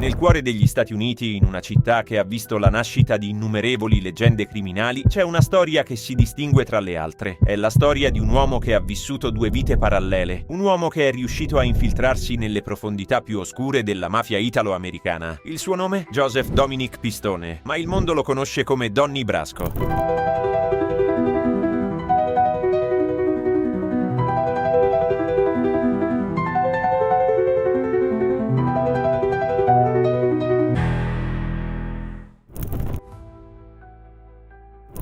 Nel cuore degli Stati Uniti, in una città che ha visto la nascita di innumerevoli leggende criminali, c'è una storia che si distingue tra le altre. È la storia di un uomo che ha vissuto due vite parallele, un uomo che è riuscito a infiltrarsi nelle profondità più oscure della mafia italo-americana. Il suo nome? Joseph Dominic Pistone, ma il mondo lo conosce come Donnie Brasco.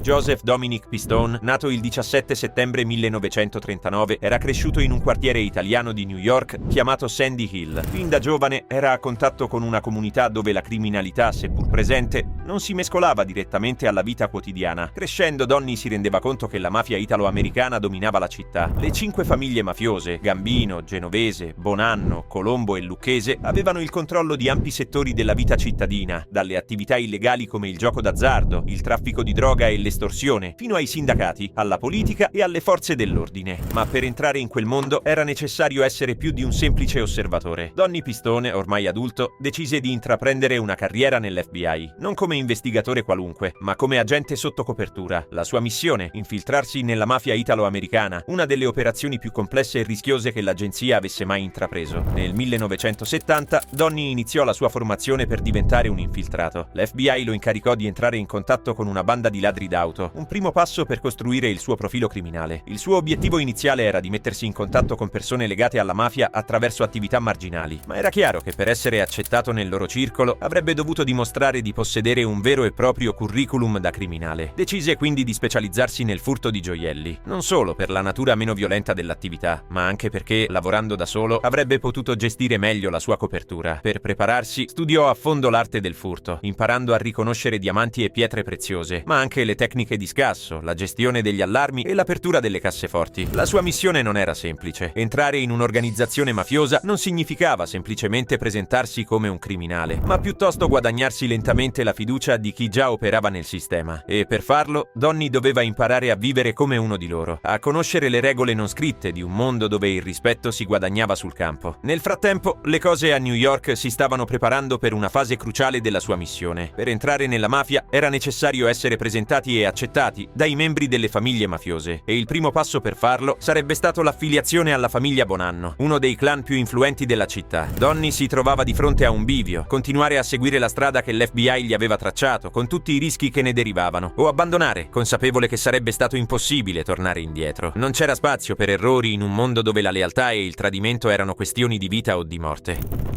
Joseph Dominic Pistone, nato il 17 settembre 1939, era cresciuto in un quartiere italiano di New York chiamato Sandy Hill. Fin da giovane era a contatto con una comunità dove la criminalità, seppur presente, non si mescolava direttamente alla vita quotidiana. Crescendo, Donnie si rendeva conto che la mafia italo-americana dominava la città. Le 5 famiglie mafiose, Gambino, Genovese, Bonanno, Colombo e Lucchese, avevano il controllo di ampi settori della vita cittadina, dalle attività illegali come il gioco d'azzardo, il traffico di droga e l'estorsione, fino ai sindacati, alla politica e alle forze dell'ordine. Ma per entrare in quel mondo era necessario essere più di un semplice osservatore. Donnie Pistone, ormai adulto, decise di intraprendere una carriera nell'FBI, non come investigatore qualunque, ma come agente sotto copertura. La sua missione, infiltrarsi nella mafia italo-americana, una delle operazioni più complesse e rischiose che l'agenzia avesse mai intrapreso. Nel 1970, Donnie iniziò la sua formazione per diventare un infiltrato. L'FBI lo incaricò di entrare in contatto con una banda di ladri d'auto, un primo passo per costruire il suo profilo criminale. Il suo obiettivo iniziale era di mettersi in contatto con persone legate alla mafia attraverso attività marginali, ma era chiaro che per essere accettato nel loro circolo avrebbe dovuto dimostrare di possedere un vero e proprio curriculum da criminale. Decise quindi di specializzarsi nel furto di gioielli, non solo per la natura meno violenta dell'attività, ma anche perché, lavorando da solo, avrebbe potuto gestire meglio la sua copertura. Per prepararsi, studiò a fondo l'arte del furto, imparando a riconoscere diamanti e pietre preziose, ma anche le tecniche di scasso, la gestione degli allarmi e l'apertura delle casseforti. La sua missione non era semplice. Entrare in un'organizzazione mafiosa non significava semplicemente presentarsi come un criminale, ma piuttosto guadagnarsi lentamente la fiducia di chi già operava nel sistema. E per farlo, Donnie doveva imparare a vivere come uno di loro, a conoscere le regole non scritte di un mondo dove il rispetto si guadagnava sul campo. Nel frattempo, le cose a New York si stavano preparando per una fase cruciale della sua missione. Per entrare nella mafia era necessario essere presentati e accettati dai membri delle famiglie mafiose, e il primo passo per farlo sarebbe stato l'affiliazione alla famiglia Bonanno, uno dei clan più influenti della città. Donnie si trovava di fronte a un bivio: continuare a seguire la strada che l'FBI gli aveva tracciato, con tutti i rischi che ne derivavano, o abbandonare, consapevole che sarebbe stato impossibile tornare indietro. Non c'era spazio per errori in un mondo dove la lealtà e il tradimento erano questioni di vita o di morte.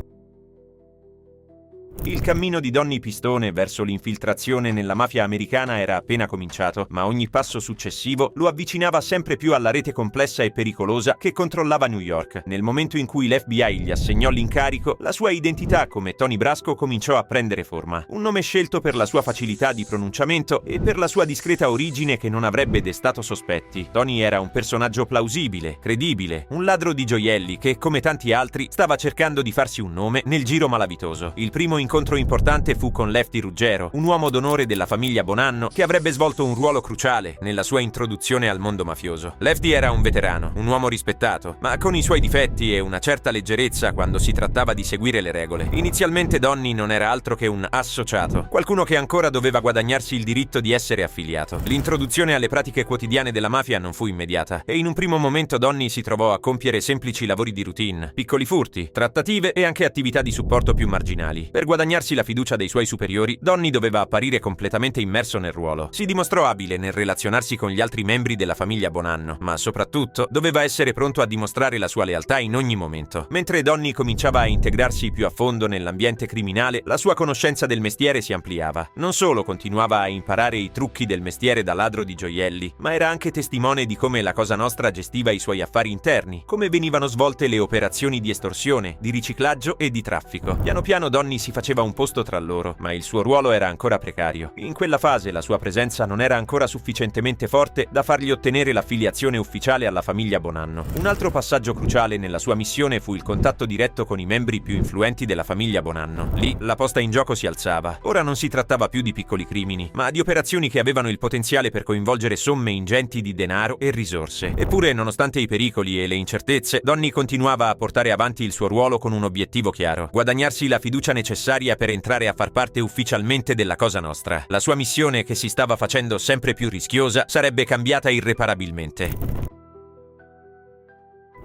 Il cammino di Donnie Pistone verso l'infiltrazione nella mafia americana era appena cominciato, ma ogni passo successivo lo avvicinava sempre più alla rete complessa e pericolosa che controllava New York. Nel momento in cui l'FBI gli assegnò l'incarico, la sua identità come Tony Brasco cominciò a prendere forma. Un nome scelto per la sua facilità di pronunciamento e per la sua discreta origine che non avrebbe destato sospetti. Tony era un personaggio plausibile, credibile, un ladro di gioielli che, come tanti altri, stava cercando di farsi un nome nel giro malavitoso. Il primo incontro importante fu con Lefty Ruggero, un uomo d'onore della famiglia Bonanno che avrebbe svolto un ruolo cruciale nella sua introduzione al mondo mafioso. Lefty era un veterano, un uomo rispettato, ma con i suoi difetti e una certa leggerezza quando si trattava di seguire le regole. Inizialmente Donnie non era altro che un associato, qualcuno che ancora doveva guadagnarsi il diritto di essere affiliato. L'introduzione alle pratiche quotidiane della mafia non fu immediata, e in un primo momento Donnie si trovò a compiere semplici lavori di routine, piccoli furti, trattative e anche attività di supporto più marginali. Per guadagnarsi la fiducia dei suoi superiori, Donnie doveva apparire completamente immerso nel ruolo. Si dimostrò abile nel relazionarsi con gli altri membri della famiglia Bonanno, ma soprattutto doveva essere pronto a dimostrare la sua lealtà in ogni momento. Mentre Donnie cominciava a integrarsi più a fondo nell'ambiente criminale, la sua conoscenza del mestiere si ampliava. Non solo continuava a imparare i trucchi del mestiere da ladro di gioielli, ma era anche testimone di come la Cosa Nostra gestiva i suoi affari interni, come venivano svolte le operazioni di estorsione, di riciclaggio e di traffico. Piano piano Donnie si faceva un posto tra loro, ma il suo ruolo era ancora precario. In quella fase la sua presenza non era ancora sufficientemente forte da fargli ottenere l'affiliazione ufficiale alla famiglia Bonanno. Un altro passaggio cruciale nella sua missione fu il contatto diretto con i membri più influenti della famiglia Bonanno. Lì la posta in gioco si alzava. Ora non si trattava più di piccoli crimini, ma di operazioni che avevano il potenziale per coinvolgere somme ingenti di denaro e risorse. Eppure, nonostante i pericoli e le incertezze, Donnie continuava a portare avanti il suo ruolo con un obiettivo chiaro: guadagnarsi la fiducia necessaria necessaria per entrare a far parte ufficialmente della Cosa Nostra. La sua missione, che si stava facendo sempre più rischiosa, sarebbe cambiata irreparabilmente.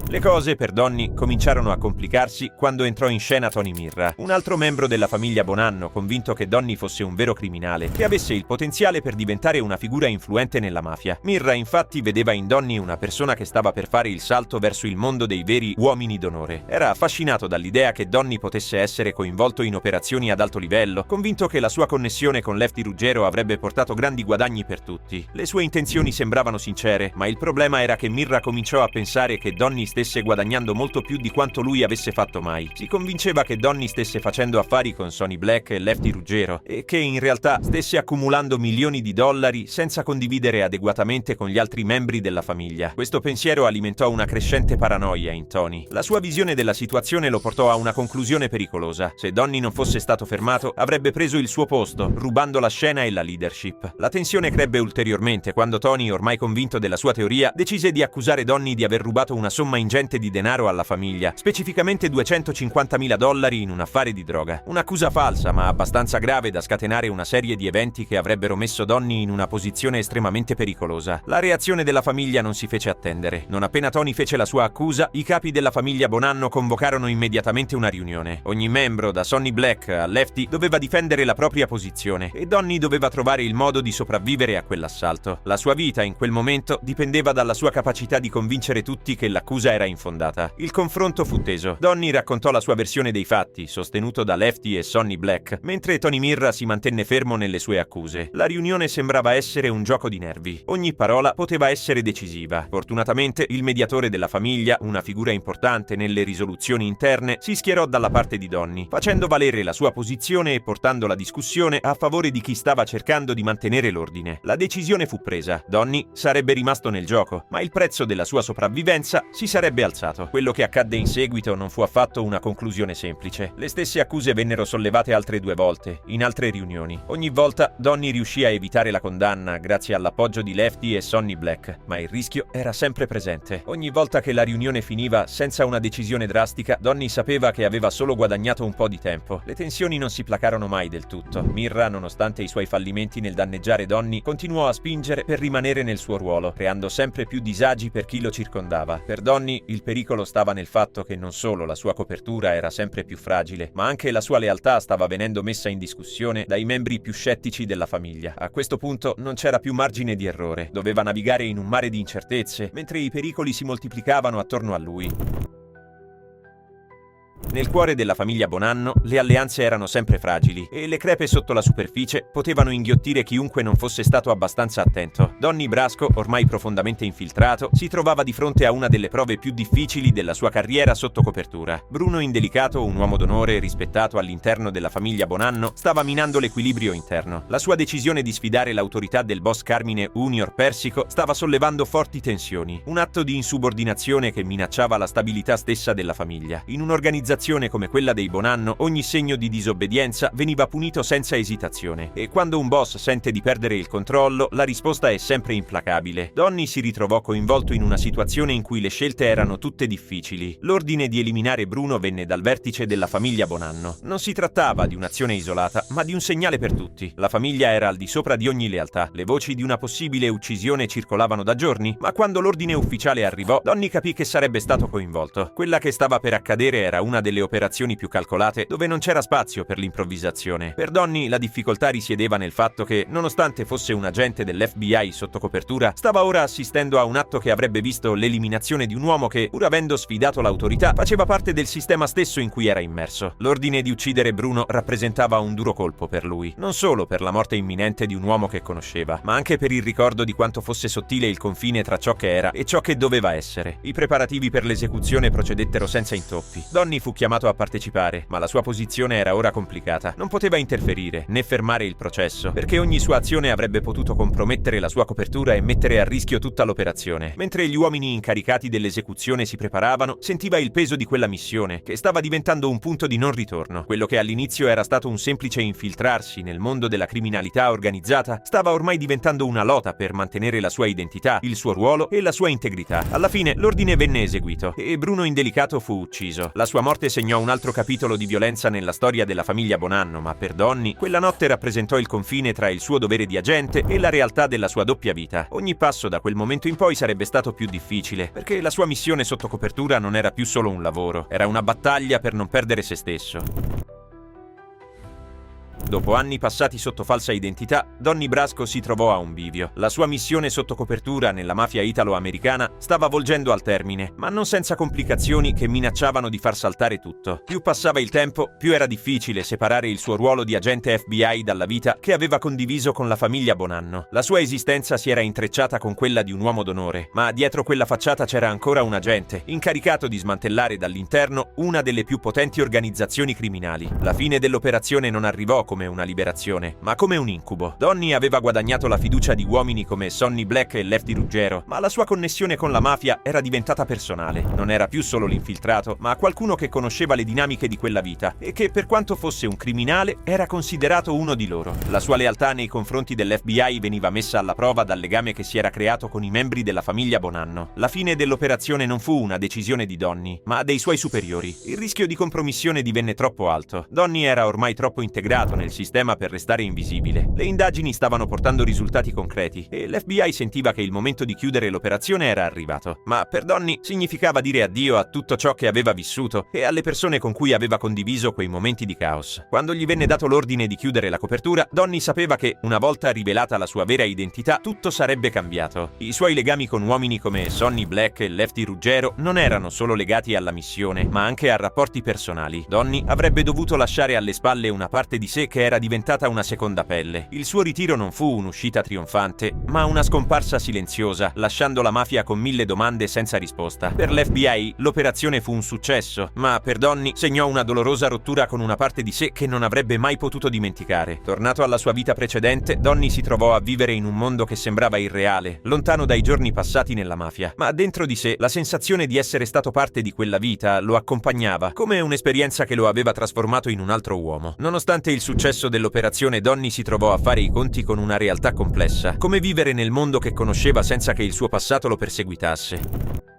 Le cose per Donnie cominciarono a complicarsi quando entrò in scena Tony Mirra, un altro membro della famiglia Bonanno, convinto che Donnie fosse un vero criminale, che avesse il potenziale per diventare una figura influente nella mafia. Mirra infatti vedeva in Donnie una persona che stava per fare il salto verso il mondo dei veri uomini d'onore. Era affascinato dall'idea che Donnie potesse essere coinvolto in operazioni ad alto livello, convinto che la sua connessione con Lefty Ruggero avrebbe portato grandi guadagni per tutti. Le sue intenzioni sembravano sincere, ma il problema era che Mirra cominciò a pensare che Donnie stesse guadagnando molto più di quanto lui avesse fatto mai. Si convinceva che Donnie stesse facendo affari con Sonny Black e Lefty Ruggero e che in realtà stesse accumulando milioni di dollari senza condividere adeguatamente con gli altri membri della famiglia. Questo pensiero alimentò una crescente paranoia in Tony. La sua visione della situazione lo portò a una conclusione pericolosa. Se Donnie non fosse stato fermato, avrebbe preso il suo posto, rubando la scena e la leadership. La tensione crebbe ulteriormente quando Tony, ormai convinto della sua teoria, decise di accusare Donnie di aver rubato una somma ingente di denaro alla famiglia, specificamente $250.000 in un affare di droga. Un'accusa falsa, ma abbastanza grave da scatenare una serie di eventi che avrebbero messo Donnie in una posizione estremamente pericolosa. La reazione della famiglia non si fece attendere. Non appena Tony fece la sua accusa, i capi della famiglia Bonanno convocarono immediatamente una riunione. Ogni membro, da Sonny Black a Lefty, doveva difendere la propria posizione e Donnie doveva trovare il modo di sopravvivere a quell'assalto. La sua vita in quel momento dipendeva dalla sua capacità di convincere tutti che l'accusa era infondata. Il confronto fu teso. Donnie raccontò la sua versione dei fatti, sostenuto da Lefty e Sonny Black, mentre Tony Mirra si mantenne fermo nelle sue accuse. La riunione sembrava essere un gioco di nervi. Ogni parola poteva essere decisiva. Fortunatamente, il mediatore della famiglia, una figura importante nelle risoluzioni interne, si schierò dalla parte di Donnie, facendo valere la sua posizione e portando la discussione a favore di chi stava cercando di mantenere l'ordine. La decisione fu presa. Donnie sarebbe rimasto nel gioco, ma il prezzo della sua sopravvivenza si sarebbe alzato. Quello che accadde in seguito non fu affatto una conclusione semplice. Le stesse accuse vennero sollevate altre 2 volte, in altre riunioni. Ogni volta Donnie riuscì a evitare la condanna grazie all'appoggio di Lefty e Sonny Black, ma il rischio era sempre presente. Ogni volta che la riunione finiva senza una decisione drastica, Donnie sapeva che aveva solo guadagnato un po' di tempo. Le tensioni non si placarono mai del tutto. Mirra, nonostante i suoi fallimenti nel danneggiare Donnie, continuò a spingere per rimanere nel suo ruolo, creando sempre più disagi per chi lo circondava. Per Donnie il pericolo stava nel fatto che non solo la sua copertura era sempre più fragile, ma anche la sua lealtà stava venendo messa in discussione dai membri più scettici della famiglia. A questo punto non c'era più margine di errore, doveva navigare in un mare di incertezze, mentre i pericoli si moltiplicavano attorno a lui. Nel cuore della famiglia Bonanno le alleanze erano sempre fragili e le crepe sotto la superficie potevano inghiottire chiunque non fosse stato abbastanza attento. Donnie Brasco, ormai profondamente infiltrato, si trovava di fronte a una delle prove più difficili della sua carriera sotto copertura. Bruno Indelicato, un uomo d'onore rispettato all'interno della famiglia Bonanno, stava minando l'equilibrio interno. La sua decisione di sfidare l'autorità del boss Carmine Junior Persico stava sollevando forti tensioni, un atto di insubordinazione che minacciava la stabilità stessa della famiglia. In un'organizzazione come quella dei Bonanno, ogni segno di disobbedienza veniva punito senza esitazione, e quando un boss sente di perdere il controllo, la risposta è sempre implacabile. Donnie si ritrovò coinvolto in una situazione in cui le scelte erano tutte difficili. L'ordine di eliminare Bruno venne dal vertice della famiglia Bonanno. Non si trattava di un'azione isolata, ma di un segnale per tutti. La famiglia era al di sopra di ogni lealtà. Le voci di una possibile uccisione circolavano da giorni, ma quando l'ordine ufficiale arrivò, Donnie capì che sarebbe stato coinvolto. Quella che stava per accadere era una delle operazioni più calcolate, dove non c'era spazio per l'improvvisazione. Per Donnie la difficoltà risiedeva nel fatto che, nonostante fosse un agente dell'FBI sotto copertura, stava ora assistendo a un atto che avrebbe visto l'eliminazione di un uomo che, pur avendo sfidato l'autorità, faceva parte del sistema stesso in cui era immerso. L'ordine di uccidere Bruno rappresentava un duro colpo per lui, non solo per la morte imminente di un uomo che conosceva, ma anche per il ricordo di quanto fosse sottile il confine tra ciò che era e ciò che doveva essere. I preparativi per l'esecuzione procedettero senza intoppi. Donnie fu chiamato a partecipare, ma la sua posizione era ora complicata. Non poteva interferire, né fermare il processo, perché ogni sua azione avrebbe potuto compromettere la sua copertura e mettere a rischio tutta l'operazione. Mentre gli uomini incaricati dell'esecuzione si preparavano, sentiva il peso di quella missione, che stava diventando un punto di non ritorno. Quello che all'inizio era stato un semplice infiltrarsi nel mondo della criminalità organizzata, stava ormai diventando una lotta per mantenere la sua identità, il suo ruolo e la sua integrità. Alla fine l'ordine venne eseguito e Bruno Indelicato fu ucciso. La sua morte morte segnò un altro capitolo di violenza nella storia della famiglia Bonanno, ma per Donnie quella notte rappresentò il confine tra il suo dovere di agente e la realtà della sua doppia vita. Ogni passo da quel momento in poi sarebbe stato più difficile, perché la sua missione sotto copertura non era più solo un lavoro, era una battaglia per non perdere se stesso. Dopo anni passati sotto falsa identità, Donnie Brasco si trovò a un bivio. La sua missione sotto copertura nella mafia italo-americana stava volgendo al termine, ma non senza complicazioni che minacciavano di far saltare tutto. Più passava il tempo, più era difficile separare il suo ruolo di agente FBI dalla vita che aveva condiviso con la famiglia Bonanno. La sua esistenza si era intrecciata con quella di un uomo d'onore, ma dietro quella facciata c'era ancora un agente, incaricato di smantellare dall'interno una delle più potenti organizzazioni criminali. La fine dell'operazione non arrivò come una liberazione, ma come un incubo. Donnie aveva guadagnato la fiducia di uomini come Sonny Black e Lefty Ruggero, ma la sua connessione con la mafia era diventata personale. Non era più solo l'infiltrato, ma qualcuno che conosceva le dinamiche di quella vita e che, per quanto fosse un criminale, era considerato uno di loro. La sua lealtà nei confronti dell'FBI veniva messa alla prova dal legame che si era creato con i membri della famiglia Bonanno. La fine dell'operazione non fu una decisione di Donnie, ma dei suoi superiori. Il rischio di compromissione divenne troppo alto. Donnie era ormai troppo integrato nel sistema per restare invisibile. Le indagini stavano portando risultati concreti e l'FBI sentiva che il momento di chiudere l'operazione era arrivato. Ma per Donnie significava dire addio a tutto ciò che aveva vissuto e alle persone con cui aveva condiviso quei momenti di caos. Quando gli venne dato l'ordine di chiudere la copertura, Donnie sapeva che, una volta rivelata la sua vera identità, tutto sarebbe cambiato. I suoi legami con uomini come Sonny Black e Lefty Ruggero non erano solo legati alla missione, ma anche a rapporti personali. Donnie avrebbe dovuto lasciare alle spalle una parte di sé che era diventata una seconda pelle. Il suo ritiro non fu un'uscita trionfante, ma una scomparsa silenziosa, lasciando la mafia con 1000 domande senza risposta. Per l'FBI l'operazione fu un successo, ma per Donnie segnò una dolorosa rottura con una parte di sé che non avrebbe mai potuto dimenticare. Tornato alla sua vita precedente, Donnie si trovò a vivere in un mondo che sembrava irreale, lontano dai giorni passati nella mafia. Ma dentro di sé la sensazione di essere stato parte di quella vita lo accompagnava, come un'esperienza che lo aveva trasformato in un altro uomo. Nonostante il successo dell'operazione, Donnie si trovò a fare i conti con una realtà complessa, come vivere nel mondo che conosceva senza che il suo passato lo perseguitasse.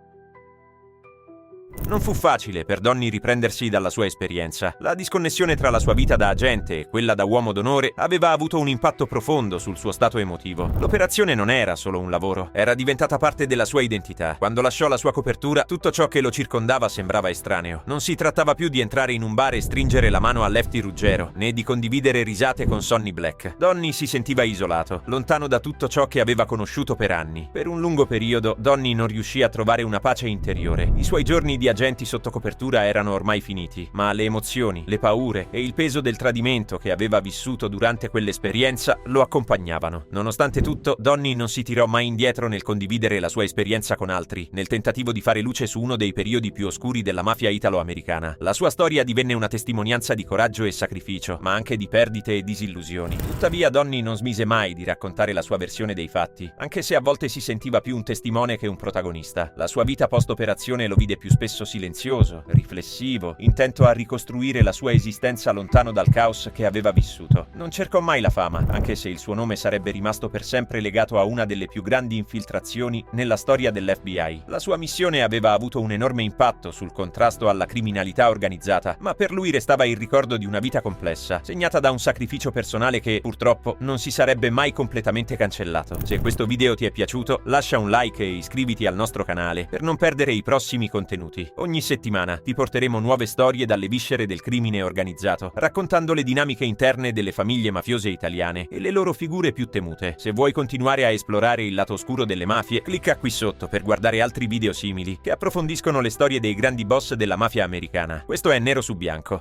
Non fu facile per Donnie riprendersi dalla sua esperienza. La disconnessione tra la sua vita da agente e quella da uomo d'onore aveva avuto un impatto profondo sul suo stato emotivo. L'operazione non era solo un lavoro, era diventata parte della sua identità. Quando lasciò la sua copertura, tutto ciò che lo circondava sembrava estraneo. Non si trattava più di entrare in un bar e stringere la mano a Lefty Ruggero, né di condividere risate con Sonny Black. Donnie si sentiva isolato, lontano da tutto ciò che aveva conosciuto per anni. Per un lungo periodo, Donnie non riuscì a trovare una pace interiore. I suoi giorni di agenti sotto copertura erano ormai finiti, ma le emozioni, le paure e il peso del tradimento che aveva vissuto durante quell'esperienza lo accompagnavano. Nonostante tutto, Donnie non si tirò mai indietro nel condividere la sua esperienza con altri, nel tentativo di fare luce su uno dei periodi più oscuri della mafia italo-americana. La sua storia divenne una testimonianza di coraggio e sacrificio, ma anche di perdite e disillusioni. Tuttavia, Donnie non smise mai di raccontare la sua versione dei fatti, anche se a volte si sentiva più un testimone che un protagonista. La sua vita post-operazione lo vide più spesso silenzioso, riflessivo, intento a ricostruire la sua esistenza lontano dal caos che aveva vissuto. Non cercò mai la fama, anche se il suo nome sarebbe rimasto per sempre legato a una delle più grandi infiltrazioni nella storia dell'FBI. La sua missione aveva avuto un enorme impatto sul contrasto alla criminalità organizzata, ma per lui restava il ricordo di una vita complessa, segnata da un sacrificio personale che, purtroppo, non si sarebbe mai completamente cancellato. Se questo video ti è piaciuto, lascia un like e iscriviti al nostro canale per non perdere i prossimi contenuti. Ogni settimana ti porteremo nuove storie dalle viscere del crimine organizzato, raccontando le dinamiche interne delle famiglie mafiose italiane e le loro figure più temute. Se vuoi continuare a esplorare il lato oscuro delle mafie, clicca qui sotto per guardare altri video simili che approfondiscono le storie dei grandi boss della mafia americana. Questo è Nero su Bianco.